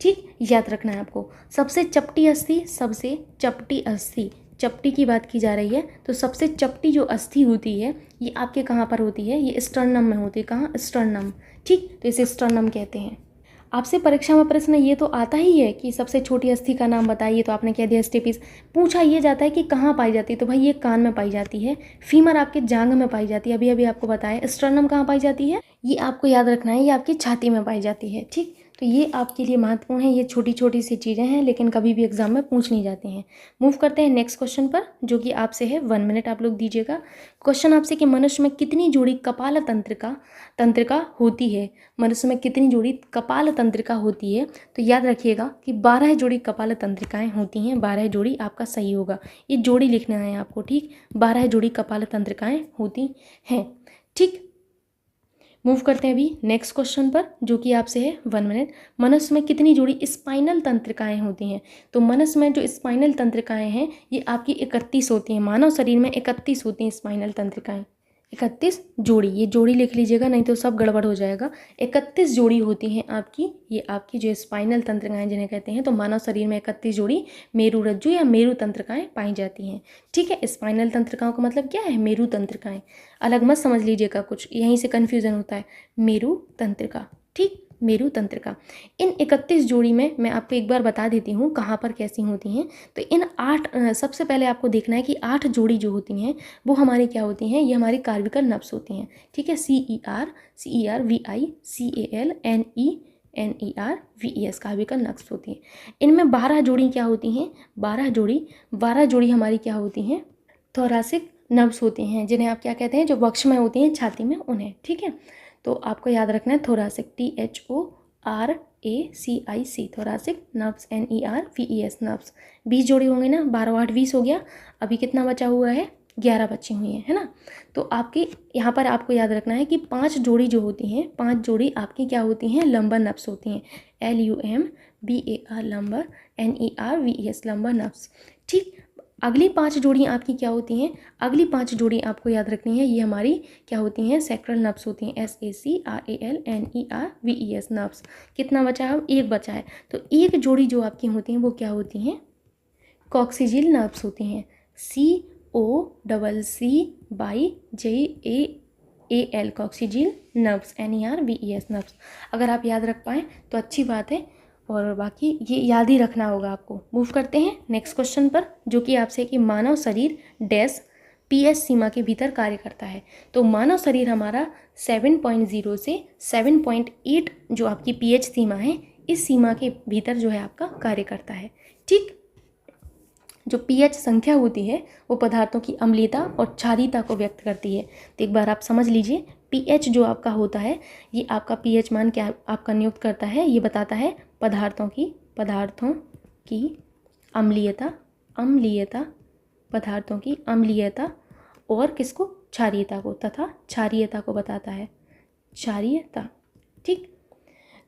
ठीक, याद रखना है आपको। सबसे चपटी अस्थि, सबसे चपटी अस्थि, चपटी की बात की जा रही है, तो सबसे चपटी जो अस्थि होती है ये आपके कहाँ पर होती है, ये स्टर्नम में होती है। कहाँ, स्टर्नम। ठीक, तो इसे स्टर्नम कहते हैं। आपसे परीक्षा में प्रश्न ये तो आता ही है कि सबसे छोटी अस्थि का नाम बताइए, तो आपने कह दिया स्टेपिस। पूछा ये जाता है कि कहाँ पाई जाती है, तो भाई ये कान में पाई जाती है। फीमर आपके जांघ में पाई जाती है, अभी अभी आपको बताया। स्टर्नम कहाँ पाई जाती है, ये आपको याद रखना है, ये आपकी छाती में पाई जाती है। ठीक, तो ये आपके लिए महत्वपूर्ण है। ये छोटी छोटी सी चीज़ें हैं, लेकिन कभी भी एग्जाम में पूछ नहीं जाती हैं। मूव करते हैं नेक्स्ट क्वेश्चन पर, जो कि आपसे है। 1 मिनट आप लोग दीजिएगा। क्वेश्चन आपसे कि मनुष्य में कितनी जोड़ी कपाल तंत्रिका होती है, मनुष्य में कितनी जोड़ी कपाल तंत्रिका होती है, तो याद रखिएगा कि 12 जोड़ी कपाल तंत्रिकाएं होती हैं। 12 जोड़ी आपका सही होगा, ये जोड़ी लिखना है आपको। ठीक, 12 जोड़ी कपाल तंत्रिकाएं होती हैं। ठीक, मूव करते हैं अभी नेक्स्ट क्वेश्चन पर, जो कि आपसे है। 1 मिनट। मनुष्य में कितनी जोड़ी स्पाइनल तंत्रिकाएं होती हैं, तो मनुष्य में जो स्पाइनल तंत्रिकाएं हैं ये आपकी 31 होती हैं। मानव शरीर में 31 होती हैं स्पाइनल तंत्रिकाएं, 31 जोड़ी। ये जोड़ी लिख लीजिएगा, नहीं तो सब गड़बड़ हो जाएगा। 31 जोड़ी होती हैं आपकी, ये आपकी जो स्पाइनल तंत्रिकाएं जिन्हें कहते हैं। तो मानव शरीर में 31 जोड़ी मेरु रज्जु या मेरु तंत्रिकाएं पाई जाती हैं। ठीक है, स्पाइनल तंत्रिकाओं का मतलब क्या है, मेरु तंत्रिकाएं। अलग मत समझ लीजिएगा, कुछ यहीं से कन्फ्यूजन होता है। मेरु तंत्रिका, ठीक, मेरु तंत्रिका। इन 31 जोड़ी में मैं आपको एक बार बता देती हूँ कहाँ पर कैसी होती हैं। तो इन 8, सबसे पहले आपको देखना है कि 8 जोड़ी जो होती हैं वो हमारी क्या होती हैं, ये हमारी कार्विकल नर्व्स होती हैं। ठीक है, CERVICALNERVES कार्विकल नर्व्स होती हैं। इनमें 12 जोड़ी क्या होती हैं, 12 जोड़ी हमारी क्या होती हैं, थोरासिक नर्व्स होती हैं, जिन्हें आप क्या कहते हैं, जो वक्ष में होती हैं, छाती में, उन्हें। ठीक है, तो आपको याद रखना है thoracic, THORACIC, thoracic nerves, NERVES nerves. 20 जोड़ी होंगे ना, 12 8 20 हो गया। अभी कितना बचा हुआ है, 11 बची हुई हैं, है ना। तो आपकी यहाँ पर आपको याद रखना है कि 5 जोड़ी जो होती हैं, 5 जोड़ी आपकी क्या होती हैं, लंबर नर्व्स होती हैं। LUMBAR lumbar, NERVES lumbar nerves. ठीक, अगली 5 जोड़ी आपकी क्या होती हैं, अगली 5 जोड़ी आपको याद रखनी है, ये हमारी क्या होती हैं, सैक्रल नर्व्स होती हैं। SACRALNERVES nerves. कितना बचा है, 1 बचा है। तो 1 जोड़ी जो आपकी होती हैं वो क्या होती हैं, कॉक्सिजिल नर्व्स होती हैं। COCCJAL coccygeal nerves, NERVES nerves. अगर आप याद रख पाएँ तो अच्छी बात है, और बाकी ये याद ही रखना होगा आपको। मूव करते हैं नेक्स्ट क्वेश्चन पर, जो कि आपसे कि मानव शरीर डैश पीएच सीमा के भीतर कार्य करता है। तो मानव शरीर हमारा 7.0 से 7.8 जो आपकी पीएच सीमा है, इस सीमा के भीतर जो है आपका कार्य करता है। ठीक, जो पीएच संख्या होती है वो पदार्थों की अम्लीयता और क्षारीयता को व्यक्त करती है। तो एक बार आप समझ लीजिए, पीएच जो आपका होता है, ये आपका पीएच मान क्या आपका नियुक्त करता है, ये बताता है पदार्थों की अम्लीयता, पदार्थों की अम्लीयता और किसको, क्षारीयता को, तथा क्षारीयता को बताता है, क्षारीयता। ठीक,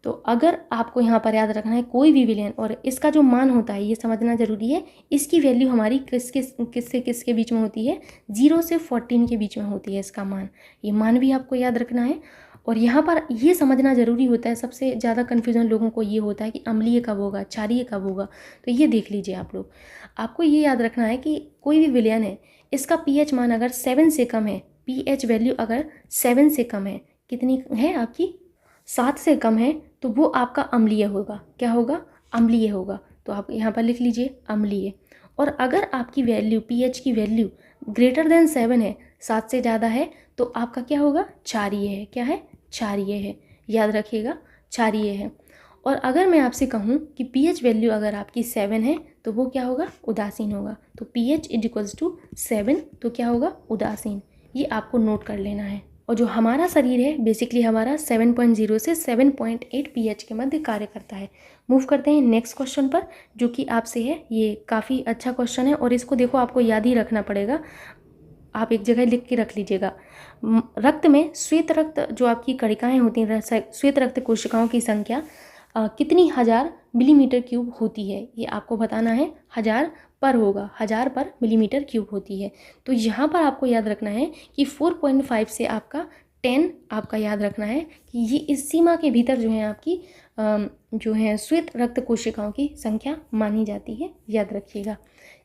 तो अगर आपको यहाँ पर याद रखना है कोई भी विलयन और इसका जो मान होता है ये समझना ज़रूरी है। इसकी वैल्यू हमारी किसके बीच में होती है, 0 से 14 के बीच में होती है इसका मान। ये मान भी आपको याद रखना है। और यहाँ पर ये समझना ज़रूरी होता है, सबसे ज़्यादा कन्फ्यूज़न लोगों को ये होता है कि अम्लीय कब होगा, क्षारीय कब होगा। तो ये देख लीजिए आप लोग, आपको ये याद रखना है कि कोई भी विलयन है, इसका पीएच मान अगर 7 से कम है, पीएच वैल्यू अगर 7 से कम है, कितनी है आपकी, 7 से कम है, तो वो आपका अम्लीय होगा। क्या होगा, अम्लीय होगा। तो आप यहाँ पर लिख लीजिए अम्लीय। और अगर आपकी वैल्यू, पीएच की वैल्यू ग्रेटर देन 7 है, 7 से ज़्यादा है, तो आपका क्या होगा, क्षारीय है। क्या है, क्षारीय है, याद रखिएगा, क्षारीय है। और अगर मैं आपसे कहूँ कि पीएच वैल्यू अगर आपकी 7 है, तो वो क्या होगा, उदासीन होगा। तो पीएच इक्वल्स टू 7, तो क्या होगा, उदासीन। ये आपको नोट कर लेना है। और जो हमारा शरीर है बेसिकली हमारा 7.0 से 7.8 पीएच के मध्य कार्य करता है। मूव करते हैं नेक्स्ट क्वेश्चन पर, जो कि आपसे है। ये काफ़ी अच्छा क्वेश्चन है और इसको देखो आपको याद ही रखना पड़ेगा, आप एक जगह लिख के रख लीजिएगा। रक्त में श्वेत रक्त जो आपकी कणिकाएँ होती हैं, श्वेत रक्त कोशिकाओं की संख्या कितनी 1000 मिलीमीटर क्यूब होती है, ये आपको बताना है। 1000 पर होगा, 1000 पर मिलीमीटर क्यूब होती है। तो यहाँ पर आपको याद रखना है कि 4.5 से आपका 10 आपका याद रखना है कि ये इस सीमा के भीतर जो है आपकी जो है श्वेत रक्त कोशिकाओं की संख्या मानी जाती है, याद रखिएगा।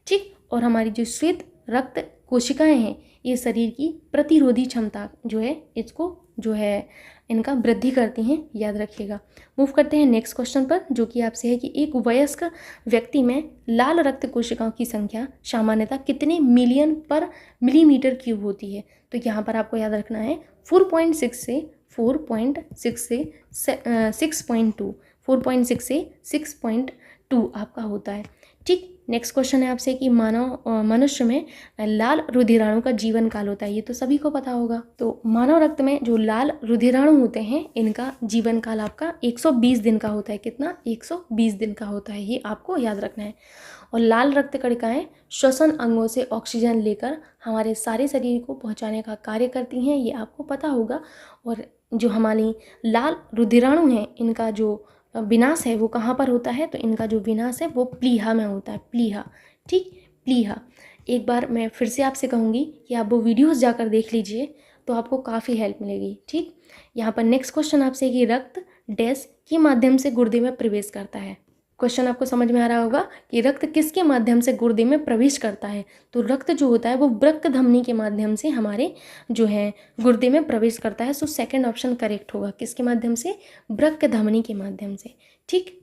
ठीक, और हमारी जो श्वेत रक्त कोशिकाएं हैं, ये शरीर की प्रतिरोधी क्षमता जो है, इसको जो है इनका वृद्धि करती हैं, याद रखिएगा। मूव करते हैं नेक्स्ट क्वेश्चन पर, जो कि आपसे है कि एक वयस्क व्यक्ति में लाल रक्त कोशिकाओं की संख्या सामान्यतः कितने मिलियन पर मिलीमीटर क्यूब होती है। तो यहाँ पर आपको याद रखना है 4.6 से 6.2, 4.6 से 6.2 आपका होता है। ठीक, नेक्स्ट क्वेश्चन है आपसे कि मनुष्य में लाल रुधिराणु का जीवन काल होता है, ये तो सभी को पता होगा। तो मानव रक्त में जो लाल रुधिराणु होते हैं, इनका जीवन काल आपका 120 दिन का होता है। कितना, 120 दिन का होता है, ये आपको याद रखना है। और लाल रक्त कणिकाएं श्वसन अंगों से ऑक्सीजन लेकर हमारे सारे शरीर को पहुंचाने का कार्य करती हैं, ये आपको पता होगा। और जो हमारी लाल रुधिराणु हैं, इनका जो विनाश है वो कहाँ पर होता है, तो इनका जो विनाश है वो प्लीहा में होता है, प्लीहा। ठीक, प्लीहा। एक बार मैं फिर से आपसे कहूँगी कि आप वो वीडियोस जाकर देख लीजिए, तो आपको काफ़ी हेल्प मिलेगी। ठीक, यहाँ पर नेक्स्ट क्वेश्चन आपसे कि रक्त डैश के माध्यम से गुर्दे में प्रवेश करता है। क्वेश्चन आपको समझ में आ रहा होगा कि रक्त किसके माध्यम से गुर्दे में प्रवेश करता है। तो रक्त जो होता है वो वृक्क धमनी के माध्यम से हमारे जो है गुर्दे में प्रवेश करता है। सो सेकंड ऑप्शन करेक्ट होगा, किसके माध्यम से, वृक्क धमनी के माध्यम से। ठीक,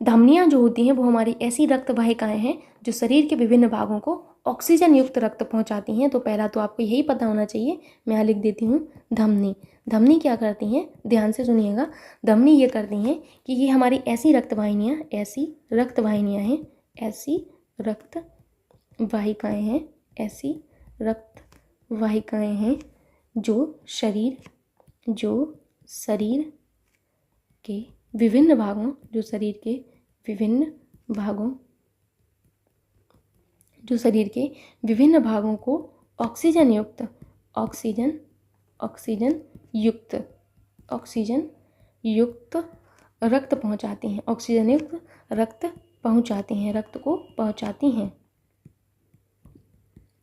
धमनियाँ जो होती हैं वो हमारी ऐसी रक्त वाहिकाएँ हैं जो शरीर के विभिन्न भागों को ऑक्सीजन युक्त रक्त पहुंचाती हैं। तो पहला तो आपको यही पता होना चाहिए, मैं यहाँ लिख देती हूँ धमनी। धमनी क्या करती हैं, ध्यान से सुनिएगा। धमनी ये करती हैं कि ये हमारी ऐसी रक्त वाहिनियाँ हैं, ऐसी रक्त वाहिकाएँ हैं जो शरीर के विभिन्न भागों को ऑक्सीजन युक्त रक्त पहुंचाती हैं, ऑक्सीजन युक्त रक्त को पहुंचाती हैं।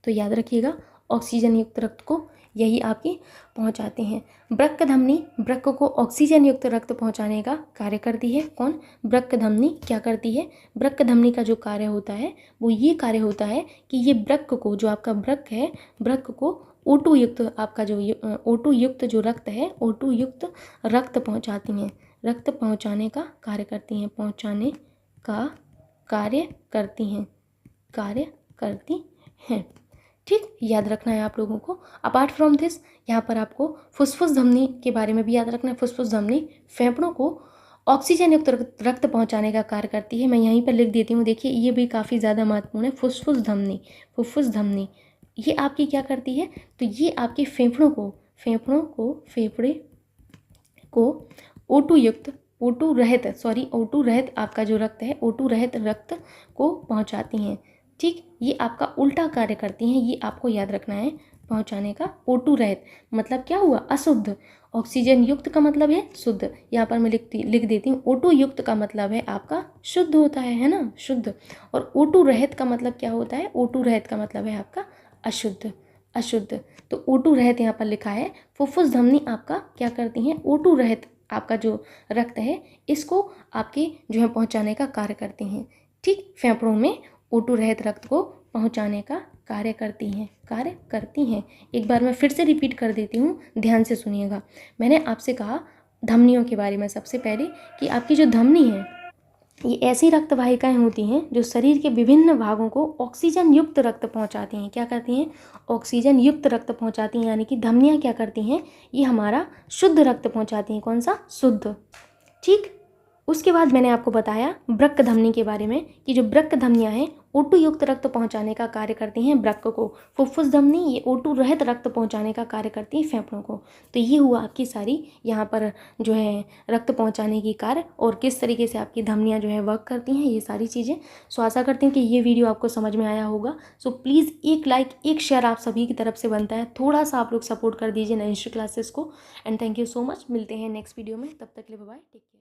तो याद रखिएगा, ऑक्सीजन युक्त रक्त को यही आपकी पहुंचाते हैं। वृक्क धमनी वृक्क को ऑक्सीजन युक्त रक्त पहुंचाने का कार्य करती है। कौन, वृक्क धमनी क्या करती है, वृक्क धमनी का जो कार्य होता है वो ये कार्य होता है कि ये वृक्क को, जो आपका वृक्क है, वृक्क को O2 युक्त आपका जो O2 युक्त जो रक्त है, O2 युक्त रक्त पहुंचाती हैं, रक्त पहुंचाने का कार्य करती हैं, कार्य करती हैं। ठीक, याद रखना है आप लोगों को। अपार्ट फ्रॉम दिस यहाँ पर आपको फुफ्फुस धमनी के बारे में भी याद रखना है। फुफ्फुस धमनी फेफड़ों को ऑक्सीजन युक्त रक्त पहुंचाने का कार्य करती है। मैं यहीं पर लिख देती हूँ, देखिए ये भी काफ़ी ज़्यादा महत्वपूर्ण है। फुफ्फुस धमनी, फुफ्फुस धमनी ये आपकी क्या करती है, तो ये आपके फेफड़े को O2 रहित आपका जो रक्त है, O2 रहित रक्त को पहुंचाती हैं। ठीक, ये आपका उल्टा कार्य करती हैं, ये आपको याद रखना है। पहुंचाने का O2 रहित मतलब क्या हुआ, अशुद्ध। ऑक्सीजन युक्त का मतलब है शुद्ध, यहाँ पर मैं लिख देती हूँ। O2 युक्त का मतलब है आपका शुद्ध होता है ना, शुद्ध। और O2 रहित का मतलब क्या होता है, O2 रहित का मतलब है आपका अशुद्ध। तो O2 रहित यहाँ पर लिखा है। फुफ्फुस धमनी आपका क्या करती हैं, O2 रहित आपका जो रक्त है इसको आपके जो है पहुंचाने का कार्य करती हैं। ठीक, फेफड़ों में O2 रहित रक्त को पहुंचाने का कार्य करती हैं। एक बार मैं फिर से रिपीट कर देती हूँ, ध्यान से सुनिएगा। मैंने आपसे कहा धमनियों के बारे में सबसे पहले कि आपकी जो धमनी है ये ऐसी रक्त वाहिकाएं होती हैं जो शरीर के विभिन्न भागों को ऑक्सीजन युक्त रक्त पहुंचाती हैं। क्या करती हैं, ऑक्सीजन युक्त रक्त पहुंचाती हैं। यानी कि धमनियां क्या करती हैं, ये हमारा शुद्ध रक्त पहुंचाती हैं। कौन सा, शुद्ध। ठीक, उसके बाद मैंने आपको बताया वृक्क धमनी के बारे में कि जो वृक्क धमनियां हैं O2 युक्त रक्त पहुंचाने का कार्य करती हैं वृक्क को। फुफ्फुस धमनी ये O2 रहित रक्त पहुंचाने का कार्य करती है फेफड़ों को। तो ये हुआ आपकी सारी यहाँ पर जो है रक्त पहुंचाने की कार्य और किस तरीके से आपकी धमनियाँ जो है वर्क करती हैं, ये सारी चीज़ें। सो आशा करती हूँ कि ये वीडियो आपको समझ में आया होगा। सो प्लीज़ एक लाइक एक शेयर आप सभी की तरफ से बनता है, थोड़ा सा आप लोग सपोर्ट कर दीजिए नई क्लासेस को। And thank you so much. मिलते हैं नेक्स्ट वीडियो में, तब तक के लिए बाय बाय, टेक केयर।